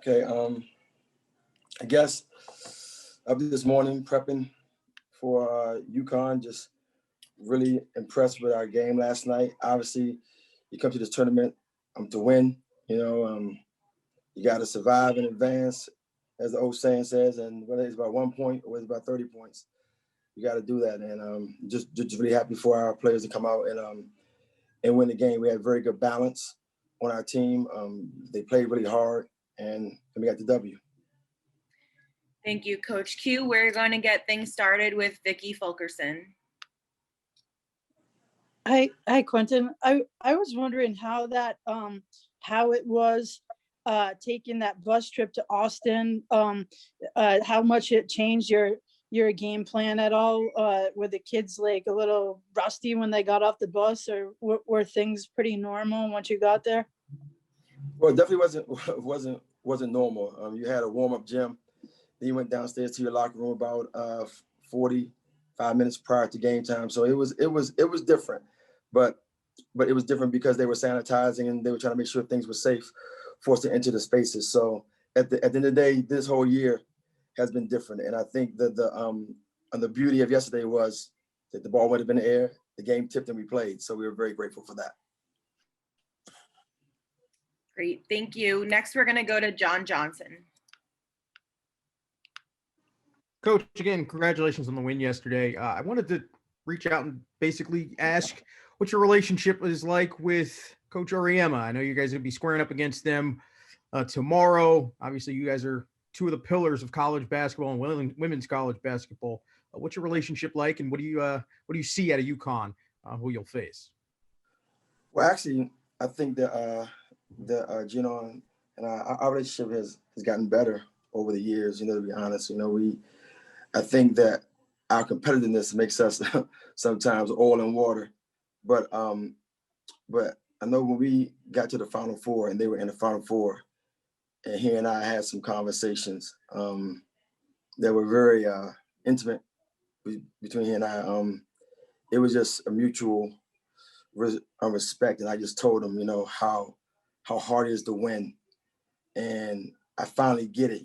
Okay. I guess up this morning prepping for UConn. Just really impressed with our game last night. Obviously, you come to this tournament to win. You got to survive in advance, as the old saying says. And whether it's about 1 point or whether it's about 30 points, you got to do that. And just really happy for our players to come out and win the game. We had very good balance on our team. They played really hard, and we got the W. Thank you, Coach Q. We're going to get things started with Vicki Fulkerson. Hi, Quentin. I was wondering how it was taking that bus trip to Austin. How much it changed your game plan at all? Were the kids like a little rusty when they got off the bus, or were things pretty normal once you got there? Well, it definitely wasn't normal. You had a warm-up gym. Then you went downstairs to your locker room about 45 minutes prior to game time. So it was different, but it was different because they were sanitizing and they were trying to make sure things were safe for us to enter the spaces. So at the end of the day, this whole year has been different. And I think that the beauty of yesterday was that the ball went up in the air, the game tipped, and we played. So we were very grateful for that. Great, thank you. Next, we're going to go to John Johnson. Coach, again, congratulations on the win yesterday. I wanted to reach out and basically ask what your relationship is like with Coach Auriemma. I know you guys are going to be squaring up against them tomorrow. Obviously, you guys are two of the pillars of college basketball and women's college basketball. What's your relationship like, and what do you see out of UConn who you'll face? Well, actually, I think that Gino and our relationship has gotten better over the years. To be honest, I think that our competitiveness makes us sometimes oil and water, but I know when we got to the Final Four and they were in the Final Four, and he and I had some conversations that were very intimate between he and I. It was just a mutual respect, and I just told him, how hard it is to win, and I finally get it.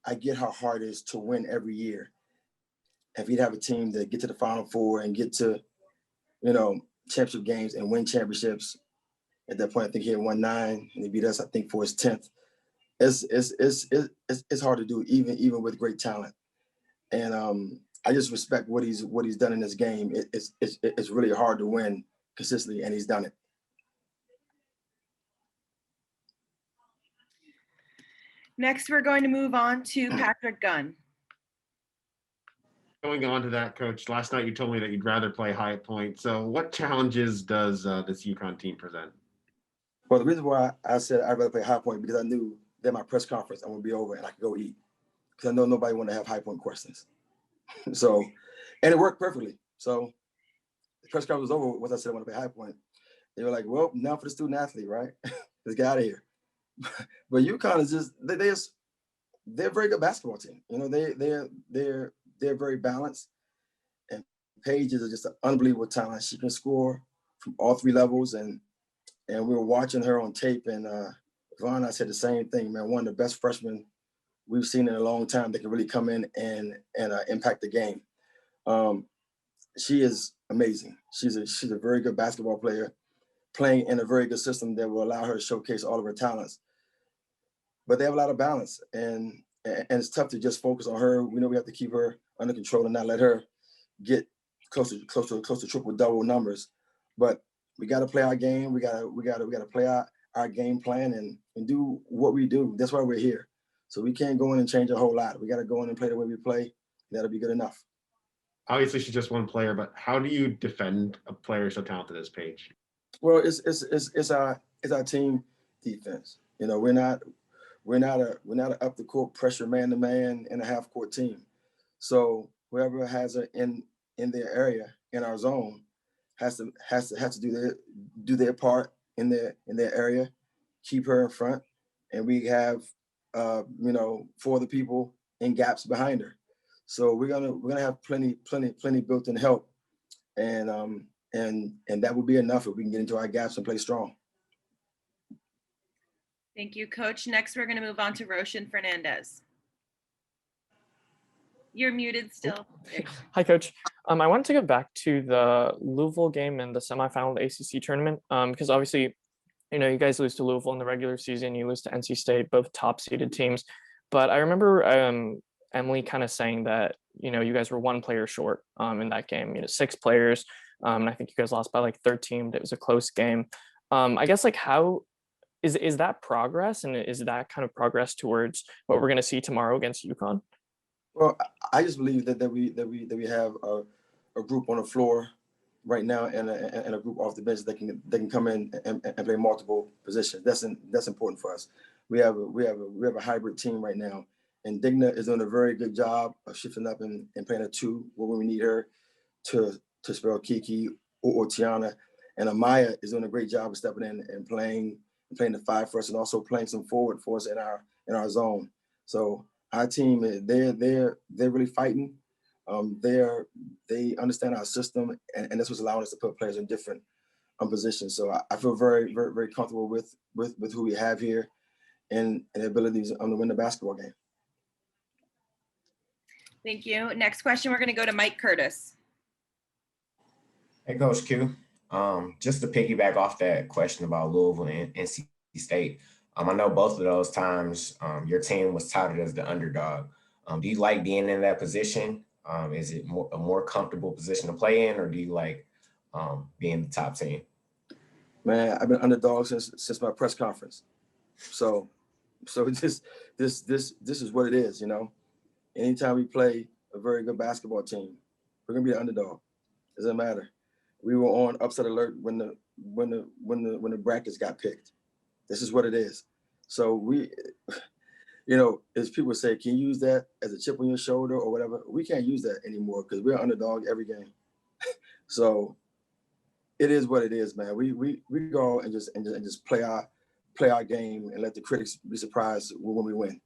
I get how hard it is to win every year. If you'd have a team that get to the Final Four and get to, championship games and win championships, at that point I think he had won 9 and he beat us, I think, for his 10th. It's hard to do even with great talent. And I just respect what he's done in this game. It's really hard to win consistently, and he's done it. Next, we're going to move on to Patrick Gunn. Going on to that, Coach, last night you told me that you'd rather play High Point. So what challenges does this UConn team present? Well, the reason why I said I'd rather play High Point because I knew that my press conference, I'm going to be over and I could go eat. Because I know nobody want to have High Point questions. So, and it worked perfectly. So the press conference was over once I said I want to play High Point. They were like, well, now for the student athlete, right? Let's get out of here. But UConn is just they're a very good basketball team. They're very balanced, and Paige is just an unbelievable talent. She can score from all 3 levels, and we were watching her on tape, and Vaughn and I said the same thing, man. One of the best freshmen we've seen in a long time that can really come in and impact the game. She is amazing. She's a very good basketball player, playing in a very good system that will allow her to showcase all of her talents. But they have a lot of balance, and it's tough to just focus on her. We know we have to keep her under control and not let her get close to triple-double numbers. But we got to play our game. We got to play our game plan and do what we do. That's why we're here. So we can't go in and change a whole lot. We got to go in and play the way we play. That'll be good enough. Obviously, she's just one player, but how do you defend a player so talented as Paige? Well, it's our team defense. We're not an up the court pressure man-to-man in a half court team. So whoever has her in their area, in our zone, has to do their part in their area, keep her in front, and we have 4 other people in gaps behind her. So we're gonna have plenty built-in help, and that will be enough if we can get into our gaps and play strong. Thank you, Coach. Next, we're going to move on to Roshan Fernandez. You're muted still. Hi, Coach. I wanted to go back to the Louisville game and the semifinal of the ACC tournament, because obviously, you guys lose to Louisville in the regular season, you lose to NC State, both top-seeded teams. But I remember Emily kind of saying that, you guys were one player short in that game, 6 players. And I think you guys lost by like 13, but it was a close game. I guess like how is that progress, and is that kind of progress towards what we're going to see tomorrow against UConn? Well, I just believe that we have a group on the floor right now and a group off the bench that can come in and play multiple positions. That's important for us. We have a hybrid team right now, and Digna is doing a very good job of shifting up and playing a 2 when we need her to spell Kiki or Tiana, and Amaya is doing a great job of stepping in and playing the 5 for us, and also playing some forward for us in our zone. So our team, they're really fighting. They understand our system, and that's what's allowing us to put players in different positions. So I feel very, very, very comfortable with who we have here and the abilities to win the basketball game. Thank you. Next question, we're going to go to Mike Curtis. Hey, Coach Q. Just to piggyback off that question about Louisville and NC State, I know both of those times your team was touted as the underdog. Do you like being in that position? Is it a more comfortable position to play in, or do you like being the top team? Man, I've been underdog since my press conference. So this is what it is, Anytime we play a very good basketball team, we're gonna be the underdog. Doesn't matter. We were on upset alert when the brackets got picked. This is what it is. So we, as people say, can you use that as a chip on your shoulder or whatever? We can't use that anymore because we're underdog every game. So it is what it is, man. We go and just play our game and let the critics be surprised when we win.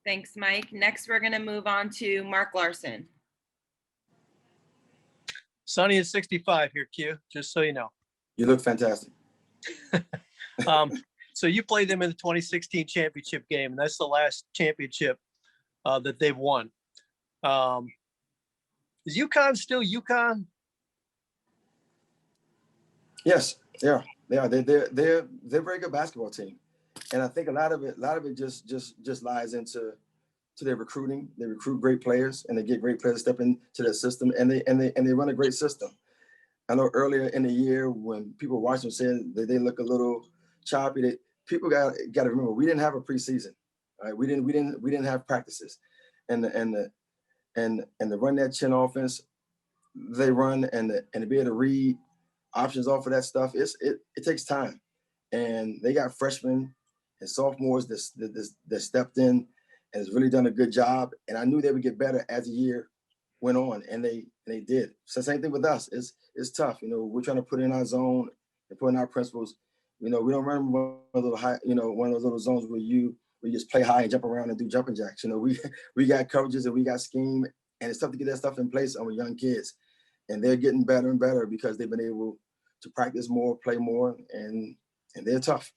Thanks, Mike. Next, we're going to move on to Mark Larson. Sunny is 65 here, Q, just so you know. You look fantastic. So you played them in the 2016 championship game, and that's the last championship that they've won. Is UConn still UConn? Yes, they are. They're a very good basketball team, and I think a lot of it just lies into their recruiting. They recruit great players, and they get great players to step into their system, and they run a great system. I know earlier in the year when people watched them saying that they look a little choppy, people got to remember we didn't have a preseason. Right? We didn't have practices, and the run that chin offense they run and to be able to read options off of that stuff, it takes time, and they got freshmen and sophomores that stepped in and has really done a good job. And I knew they would get better as the year went on, and they did. So same thing with us. It's tough. We're trying to put in our zone and put in our principles. We don't run one of those one of those little zones where you just play high and jump around and do jumping jacks. We got coaches and we got scheme, and it's tough to get that stuff in place on young kids. And they're getting better and better because they've been able to practice more, play more, and they're tough.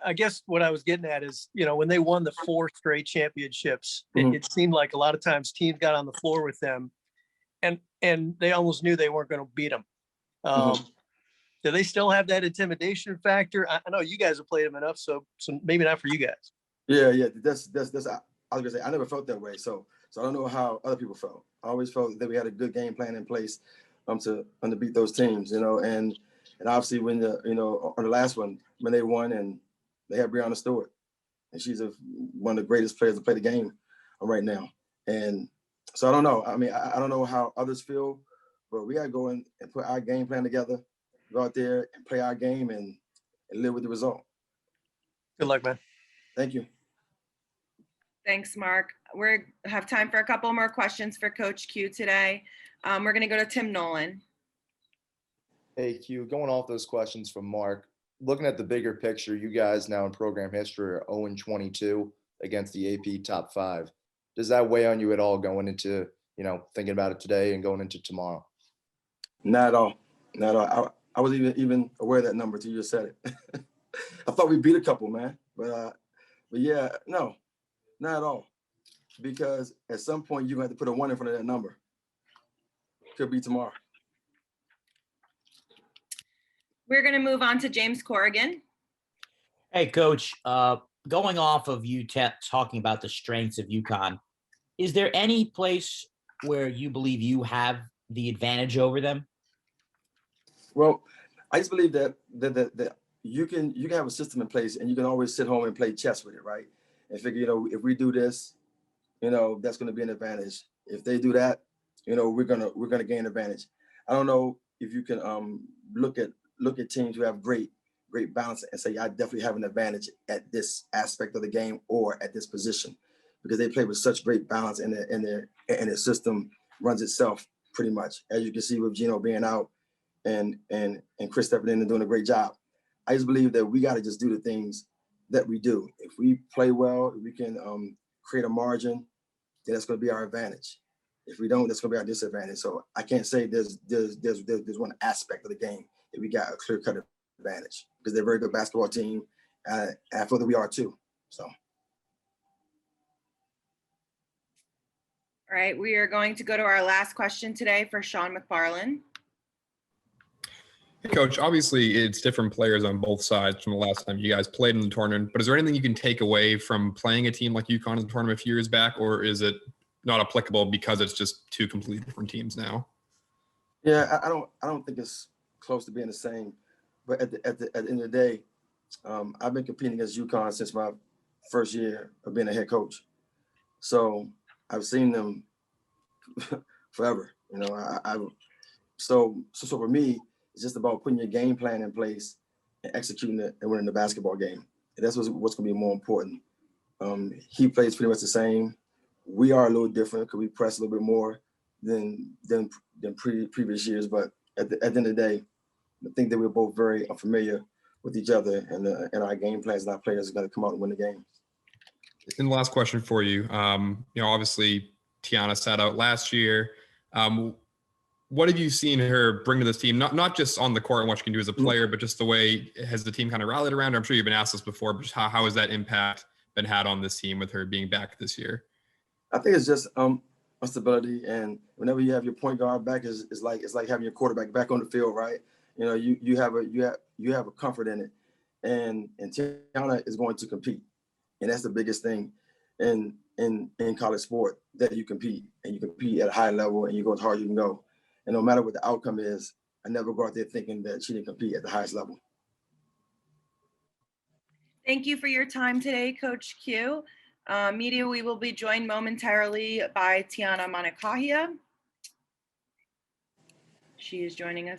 I guess what I was getting at is, when they won the 4 straight championships, it seemed like a lot of times teams got on the floor with them and they almost knew they weren't going to beat them. Do they still have that intimidation factor? I know you guys have played them enough, so maybe not for you guys. Yeah. That's I was gonna say I never felt that way. So I don't know how other people felt. I always felt that we had a good game plan in place to beat those teams, and obviously when on the last one when they won and they had Breonna Stewart, and she's one of the greatest players to play the game right now. And so I don't know. I mean, I don't know how others feel, but we got to go in and put our game plan together, go out there and play our game and live with the result. Good luck, man. Thank you. Thanks, Mark. We have time for a couple more questions for Coach Q today. We're going to go to Tim Nolan. Hey, Q, going off those questions from Mark, looking at the bigger picture, you guys now in program history are 0-22 against the AP top 5. Does that weigh on you at all going into, thinking about it today and going into tomorrow? Not at all. Not at all. I wasn't even aware of that number till you just said it. I thought we beat a couple, man. But yeah, no, not at all. Because at some point you're going to have to put a 1 in front of that number. Could be tomorrow. We're going to move on to James Corrigan. Hey, Coach, going off of you talking about the strengths of UConn, is there any place where you believe you have the advantage over them? Well, I just believe that you can have a system in place and you can always sit home and play chess with it, right? And figure, if we do this, that's going to be an advantage. If they do that, we're gonna gain advantage. I don't know if you can look at teams who have great balance and say I definitely have an advantage at this aspect of the game or at this position, because they play with such great balance and their system runs itself pretty much, as you can see with Gino being out and Chris stepping in and doing a great job. I just believe that we got to just do the things that we do. If we play well, if we can create a margin, then that's going to be our advantage. If we don't, that's going to be our disadvantage. So I can't say there's one aspect of the game that we got a clear-cut advantage, because they're a very good basketball team. I feel that we are too. So. All right, we are going to go to our last question today for Sean McFarland. Hey, Coach, obviously it's different players on both sides from the last time you guys played in the tournament, but is there anything you can take away from playing a team like UConn in the tournament a few years back, or is it not applicable because it's just two completely different teams now? Yeah, I don't think it's close to being the same, but at the end of the day, I've been competing against UConn since my first year of being a head coach. So I've seen them forever, so for me, it's just about putting your game plan in place and executing it and winning the basketball game. And that's what's going to be more important. He plays pretty much the same. We are a little different because we press a little bit more than previous years. But at the end of the day, I think that we're both very familiar with each other, and our game plans and our players are going to come out and win the game. And the last question for you, obviously Tiana sat out last year. What have you seen her bring to this team? Not just on the court and what she can do as a player, but just the way has the team kind of rallied around her? I'm sure you've been asked this before, but just how has that impact been had on this team with her being back this year? I think it's just a stability, and whenever you have your point guard back, it's like having your quarterback back on the field, right? You have a comfort in it, and Tiana is going to compete, and that's the biggest thing in college sport, that you compete, and you compete at a high level, and you go as hard as you can go. And no matter what the outcome is, I never go out there thinking that she didn't compete at the highest level. Thank you for your time today, Coach Q. Media, we will be joined momentarily by Tiana Manakahia. She is joining us.